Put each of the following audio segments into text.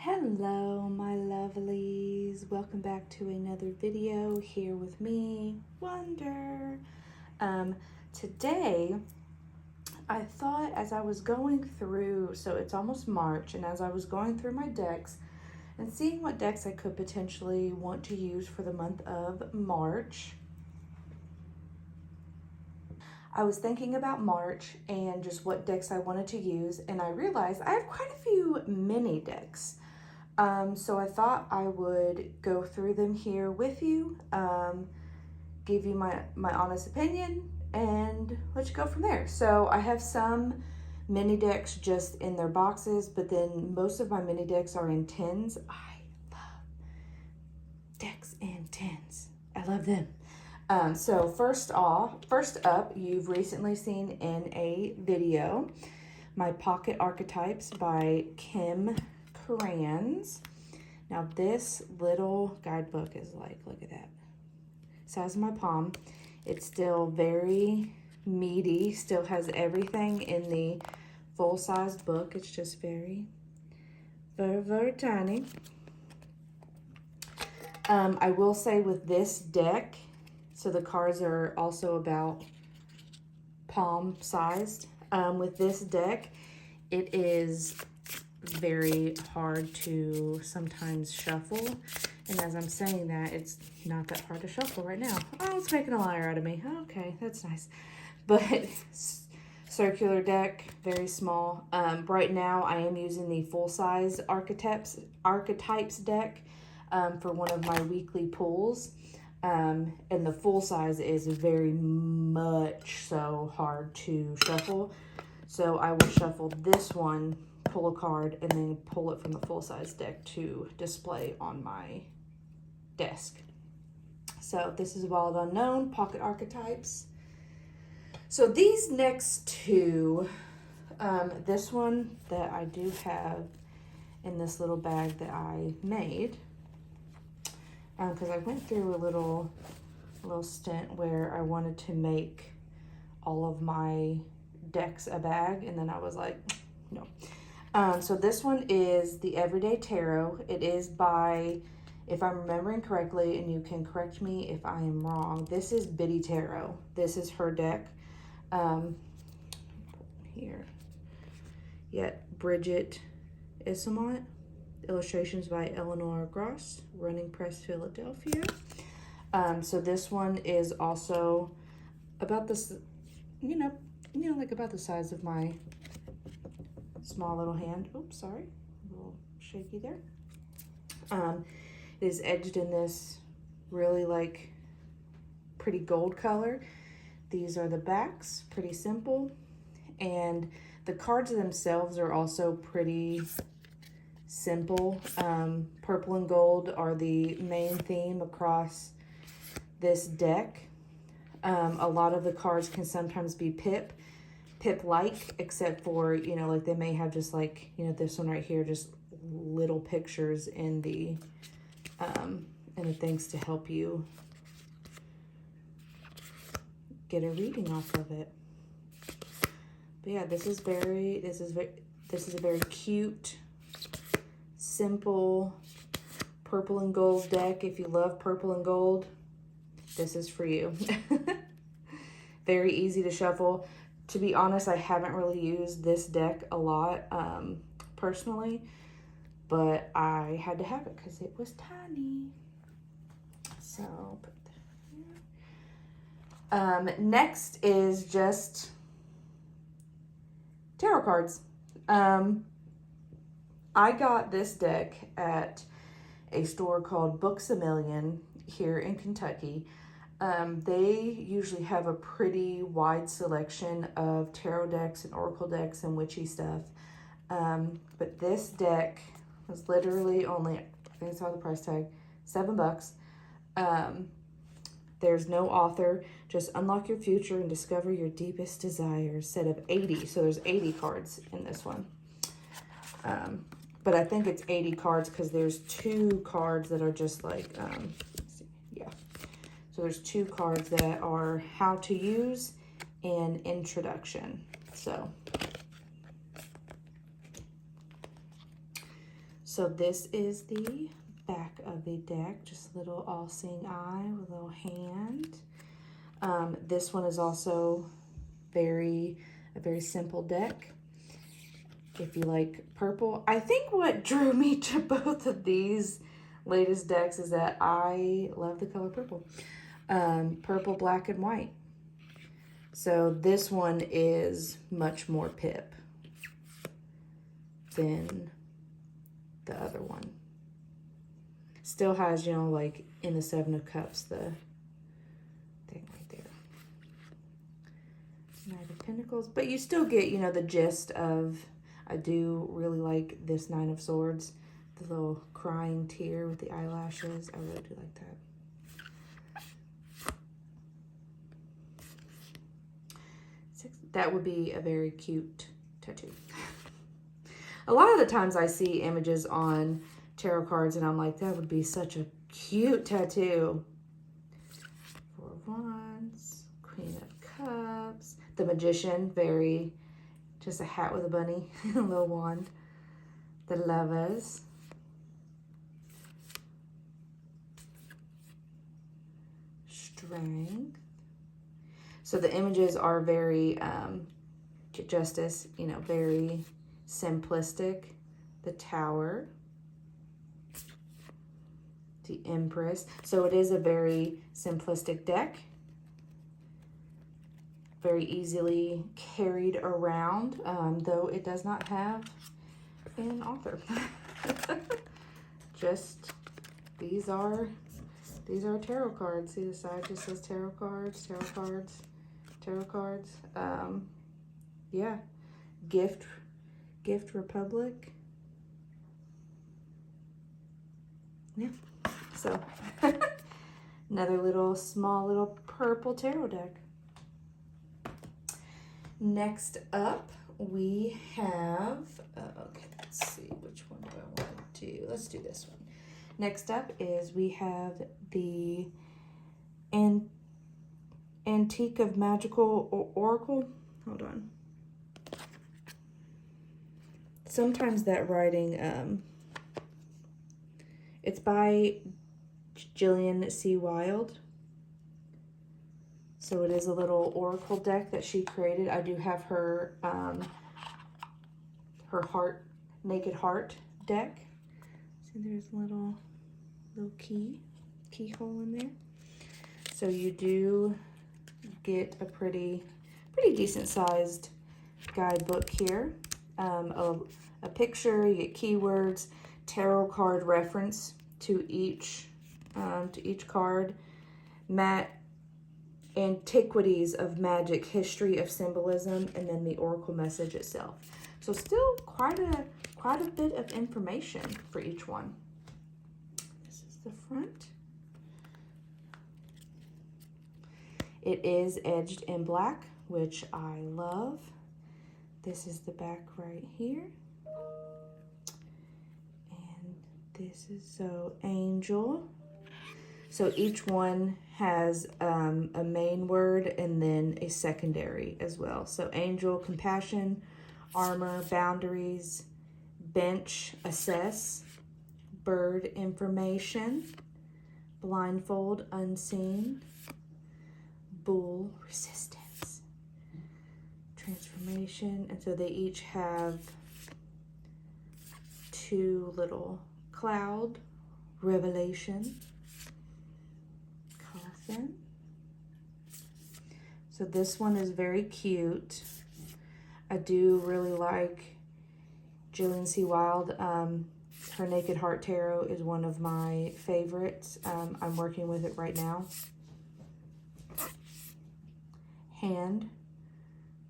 Hello, my lovelies. Welcome back to another video here with me, Wonder. Today, I thought as I was going through, so it's almost March, and as I was going through my decks and seeing what decks I could potentially want to use for the month of March, I was thinking about March and just what decks I wanted to use, and I realized I have quite a few mini decks. So I thought I would go through them here with you, give you my honest opinion, and let you go from there. So I have some mini decks just in their boxes, but then most of my mini decks are in tins. I love decks in tins. I love them. So first up, you've recently seen in a video my Pocket Archetypes by Kim Crayons. Now this little guidebook is like, look at that, size of my palm. It's still very meaty, still has everything in the full-size book. It's just very, very, very tiny. I will say with this deck, so the cards are also about palm sized. With this deck, it is very hard to sometimes shuffle, and as I'm saying that, it's not that hard to shuffle right now. Oh, it's making a liar out of me. Okay, that's nice. But circular deck, very small. Right now I am using the full-size archetypes deck for one of my weekly pulls, and the full size is very much so hard to shuffle, so I will shuffle this one, pull a card, and then pull it from the full-size deck to display on my desk. So this is Wild Unknown, Pocket Archetypes. So these next two, this one that I do have in this little bag that I made, because I went through a little stint where I wanted to make all of my decks a bag, and then I was like, no. So this one is the Everyday Tarot. It is by, if I'm remembering correctly, and you can correct me if I am wrong, this is Biddy Tarot. This is her deck. Here. Yet Bridget Isamont. Illustrations by Eleanor Gross. Running Press, Philadelphia. So this one is also about this, like about the size of my small little hand. Oops, sorry, a little shaky there. It is edged in this really like pretty gold color. These are the backs, pretty simple, and the cards themselves are also pretty simple. Purple and gold are the main theme across this deck. A lot of the cards can sometimes be pip-like, except for, like they may have just like, this one right here, just little pictures in the things to help you get a reading off of it. But yeah, this is a very cute, simple purple and gold deck. If you love purple and gold, this is for you. Very easy to shuffle. To be honest, I haven't really used this deck a lot personally, but I had to have it because it was tiny. So I'll put that here. Next is just tarot cards. I got this deck at a store called Books A Million here in Kentucky. They usually have a pretty wide selection of tarot decks and oracle decks and witchy stuff. But this deck was literally only, I think it's on the price tag, $7. There's no author, just unlock your future and discover your deepest desires. Set of 80, so there's 80 cards in this one. But I think it's 80 cards because there's 2 cards that are just like, So there's 2 cards that are how to use and introduction. So this is the back of the deck, just a little all-seeing eye with a little hand. This one is also a very simple deck. If you like purple, I think what drew me to both of these latest decks is that I love the color purple. Purple, black, and white. So this one is much more pip than the other one. Still has, you know, like in the Seven of Cups, the thing right there. Knight of Pentacles. But you still get, you know, the gist of, I do really like this Nine of Swords. The little crying tear with the eyelashes. I really do like that. That would be a very cute tattoo. A lot of the times I see images on tarot cards and I'm like, that would be such a cute tattoo. Four of Wands, Queen of Cups, the Magician, very, just a hat with a bunny, a little wand. The Lovers. Strength. So the images are very, Justice, you know, very simplistic. The Tower. The Empress. So it is a very simplistic deck. Very easily carried around, though it does not have an author. Just, these are tarot cards. See, the side just says tarot cards, tarot cards, tarot cards. Yeah, Gift Republic. Yeah, so another small little purple tarot deck. Next up, we have, okay, let's see, which one do I want to do? Let's do this one. Next up is we have the Antique of Magical Oracle. Hold on. Sometimes that writing, it's by Jillian C. Wilde. So it is a little oracle deck that she created. I do have her her Naked Heart deck. See, there's a little keyhole in there. So you do get a pretty decent sized guidebook here. A picture, you get keywords, tarot card reference to each card, antiquities of magic, history of symbolism, and then the oracle message itself. So still quite a bit of information for each one. This is the front. It is edged in black, which I love. This is the back right here. And this is so Angel. So each one has a main word and then a secondary as well. So Angel, compassion, armor, boundaries, bench, assess, bird, information, blindfold, unseen, bull, resistance, transformation. And so they each have two little cloud, revelation, coffin. So this one is very cute. I do really like Jillian C. Wilde. Her Naked Heart Tarot is one of my favorites. I'm working with it right now. Hand,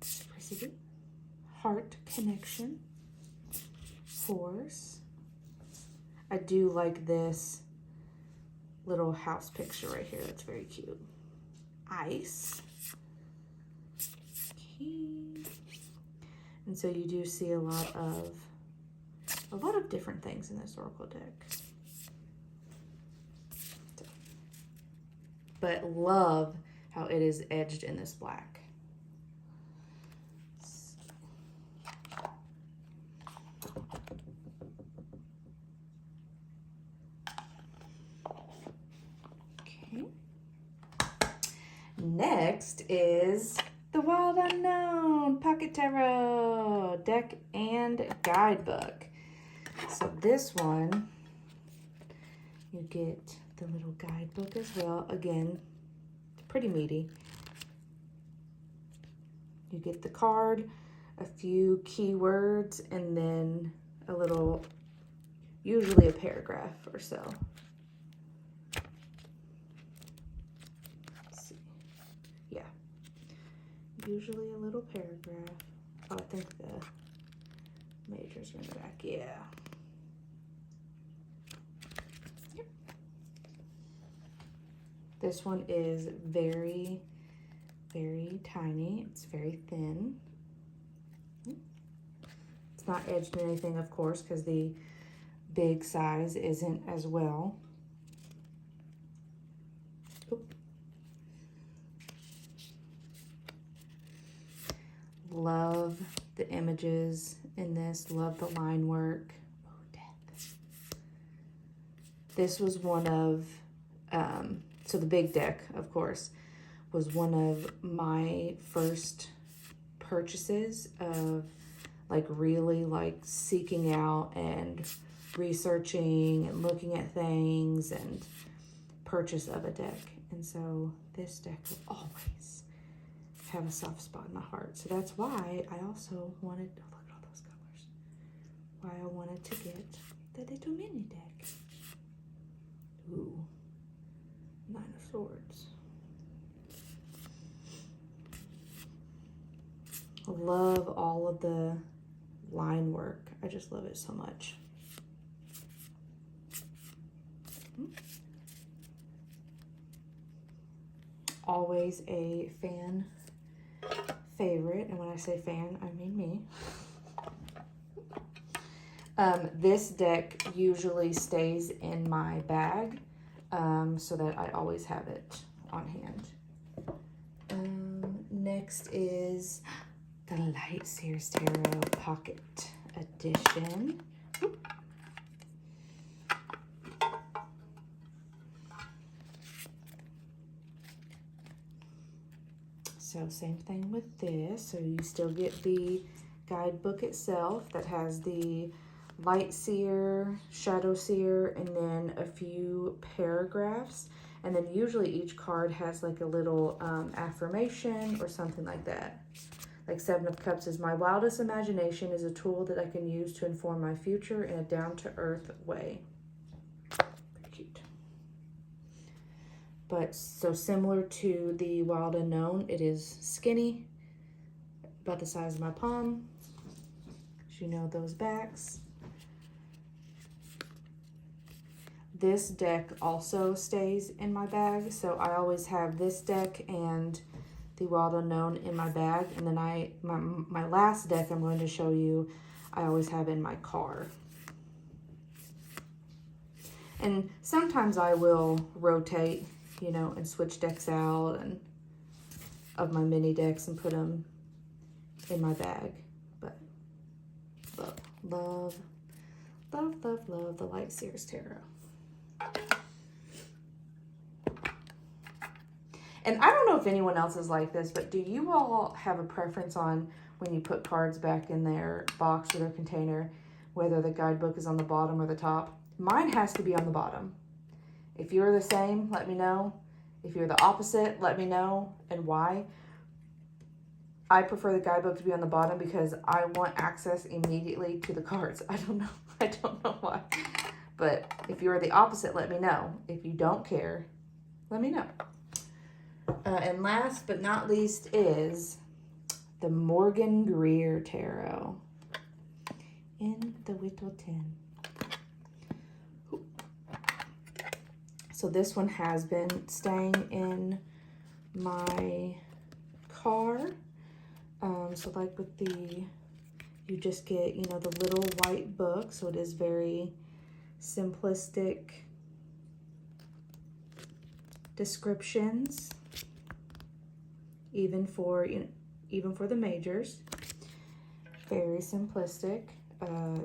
simplicity, heart connection, force. I do like this little house picture right here. That's very cute. Ice. Okay. And so you do see a lot of different things in this oracle deck. But love how it is edged in this black. next is the Wild Unknown Pocket Tarot deck and guidebook. So this one, you get the little guidebook as well. Again, it's pretty meaty. You get the card, a few keywords, and then a little, usually a paragraph or so. Let's see. Yeah. Usually a little paragraph. Oh, I think the majors are in the back. Yeah. Yep. This one is very, very tiny. It's very thin. It's not edged in anything, of course, because the big size isn't as well. Oop. Love the images in this. Love the line work. Oh, death. This was one of, so the big deck, of course, was one of my first purchases of like really like seeking out and researching and looking at things and purchase of a deck. And so this deck will always have a soft spot in my heart. So that's why I also wanted, oh, look at all those colors, why I wanted to get the little mini deck. Ooh, 9 of Swords. I love all of the line work. I just love it so much. Always a fan favorite, and when I say fan, I mean me. This deck usually stays in my bag, so that I always have it on hand. Next is the Lightseers Tarot Pocket Edition. So same thing with this. So you still get the guidebook itself that has the Light Seer, Shadow Seer, and then a few paragraphs. And then usually each card has like a little affirmation or something like that. Like 7 of Cups is, my wildest imagination is a tool that I can use to inform my future in a down-to-earth way. Pretty cute. But so similar to the Wild Unknown, it is skinny, about the size of my palm. As you know, those backs. This deck also stays in my bag, so I always have this deck and the Wild Unknown in my bag, and then my last deck I'm going to show you, I always have in my car. And sometimes I will rotate, you know, and switch decks out and of my mini decks and put them in my bag. But love the Lightseers Tarot. And I don't know if anyone else is like this, but do you all have a preference on when you put cards back in their box or their container, whether the guidebook is on the bottom or the top? Mine has to be on the bottom. If you're the same, let me know. If you're the opposite, let me know and why. I prefer the guidebook to be on the bottom because I want access immediately to the cards. I don't know why. But if you're the opposite, let me know. If you don't care, let me know. And last but not least is the Morgan Greer Tarot in the Whittle tin. So this one has been staying in my car. So like with the, you just get, you know, the little white book. So it is very simplistic descriptions, even for the majors. Very simplistic.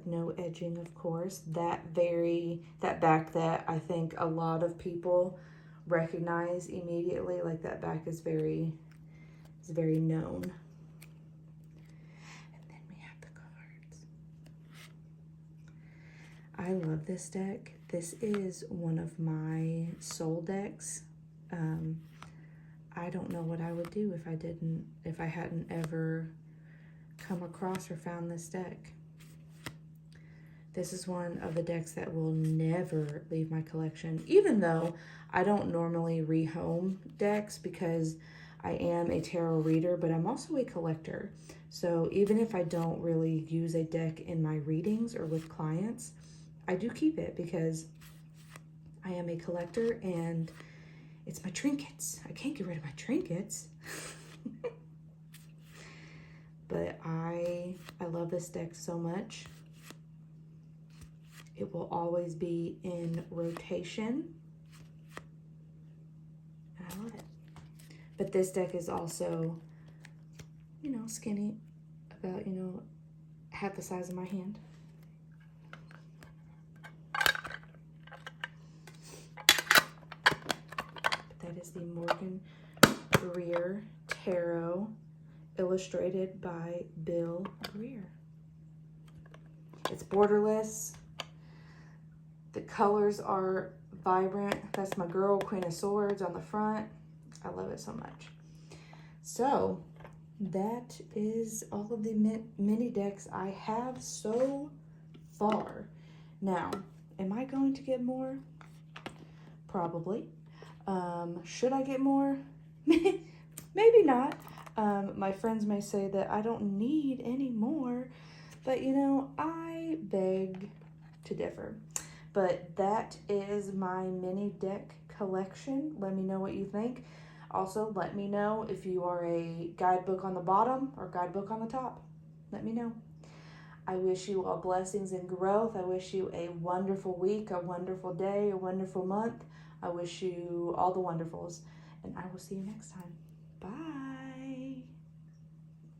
No edging, of course. That back that I think a lot of people recognize immediately. Like that back is very is very known. And then we have the cards. I love this deck. This is one of my soul decks. I don't know what I would do if I hadn't ever come across or found this deck. This is one of the decks that will never leave my collection, even though I don't normally rehome decks because I am a tarot reader, but I'm also a collector. So even if I don't really use a deck in my readings or with clients, I do keep it because I am a collector and it's my trinkets. I can't get rid of my trinkets. But I love this deck so much. It will always be in rotation. I love it. But this deck is also, you know, skinny, about, you know, half the size of my hand. That is the Morgan Greer Tarot, illustrated by Bill Greer. It's borderless. The colors are vibrant. That's my girl, Queen of Swords on the front. I love it so much. So that is all of the mini decks I have so far. Now, am I going to get more? Probably. Should I get more? Maybe not. My friends may say that I don't need any more, but you know, I beg to differ. But that is my mini deck collection. Let me know what you think. Also, let me know if you are a guidebook on the bottom or guidebook on the top. Let me know. I wish you all blessings and growth. I wish you a wonderful week, a wonderful day, a wonderful month. I wish you all the wonderfuls, and I will see you next time. Bye.